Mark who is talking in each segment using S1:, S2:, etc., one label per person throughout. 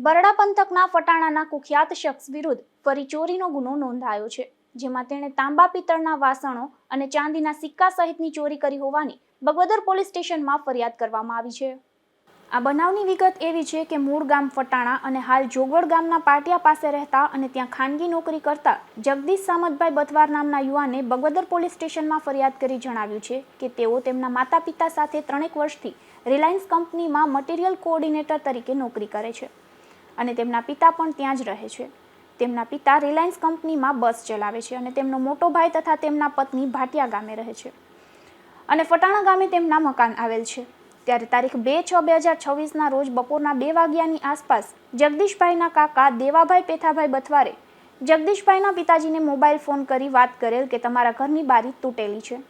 S1: બરડા પંથકના ફટાણાના કુખ્યાત શખ્સ વિરુદ્ધ ફરી ચોરીનો ગુનો નોંધાયો છે, જેમાં તેણે તાંબા પિત્તળના વાસણો અને ચાંદીના સિક્કા સહિતની ચોરી કરી હોવાની બગવદર પોલીસ સ્ટેશનમાં ફરિયાદ કરવામાં આવી છે. આ બનાવની વિગત એવી છે કે મૂળ ગામ ફટાણા અને હાલ જોગવડ ગામના પાટિયા પાસે રહેતા અને ત્યાં ખાનગી નોકરી કરતા જગદીશ સામતભાઈ બથવાર નામના યુવાને બગવદર પોલીસ સ્ટેશનમાં ફરિયાદ કરી જણાવ્યું છે કે તેઓ તેમના માતા પિતા સાથે 3 વર્ષથી રિલાયન્સ કંપનીમાં મટીરિયલ કોઓર્ડિનેટર તરીકે નોકરી કરે છે અને તેમના પિતા પણ ત્યાં જ રહે છે. તેમના પિતા રિલાયન્સ કંપનીમાં બસ ચલાવે છે અને તેમનો મોટો ભાઈ તથા તેમના પત્ની ભાટિયા ગામે રહે છે અને ફટાણા ગામે તેમના મકાન આવેલ છે. ત્યારે તારીખ 2/6/2026ના રોજ બપોરના 2 વાગ્યાની આસપાસ જગદીશભાઈના કાકા દેવાભાઈ પેથાભાઈ બથવારે જગદીશભાઈના પિતાજીને મોબાઈલ ફોન કરી વાત કરેલ કે તમારા ઘરની બારી તૂટેલી છે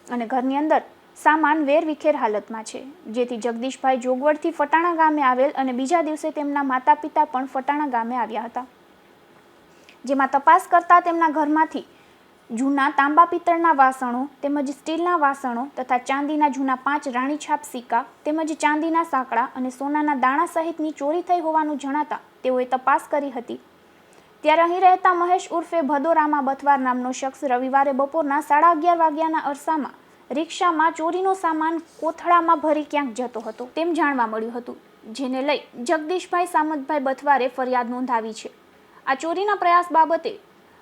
S1: અને ઘરની અંદર સામાન વેરવિખેર હાલતમાં છે, જેથી જગદીશભાઈ જોગવડથી ફટાણા ગામે આવેલ અને બીજા દિવસે તેમના માતા પિતા પણ ફટાણા ગામે આવ્યા હતા, જેમાં તપાસ કરતા તેમના ઘરમાંથી જૂના તાંબા પિત્તળના વાસણો તેમજ સ્ટીલના વાસણો તથા ચાંદીના જૂના 5 રાણીછાપ સિક્કા તેમજ ચાંદીના સાંકડા અને સોનાના દાણા સહિતની ચોરી થઈ હોવાનું જણાતા તેઓએ તપાસ કરી હતી. ત્યારે અહીં રહેતા મહેશ ઉર્ફે ભદોરામા બથવાર નામનો શખ્સ રવિવારે બપોરના 11:30 વાગ્યાના અરસામાં રિક્ષામાં ચોરીનો સામાન કોથળામાં ભરી ક્યાંક જતો હતો તેમ જાણવા મળ્યું હતું, જેને લઈ જગદીશભાઈ સામતભાઈ બથવારે ફરિયાદ નોંધાવી છે. આ ચોરીના પ્રયાસ બાબતે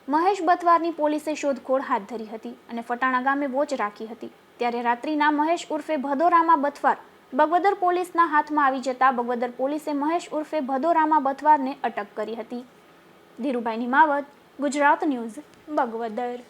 S1: મહેશ બથવારની પોલીસે શોધખોળ હાથ ધરી હતી અને ફટાણા ગામે વોચ રાખી હતી. ત્યારે રાત્રિના મહેશ ઉર્ફે ભદોરામા બથવાર બગવદર પોલીસના હાથમાં આવી જતા બગવદર પોલીસે મહેશ ઉર્ફે ભદોરામા બથવારને અટક કરી હતી. ધીરુભાઈ નિમાવત, ગુજરાત ન્યૂઝ, બગવદર.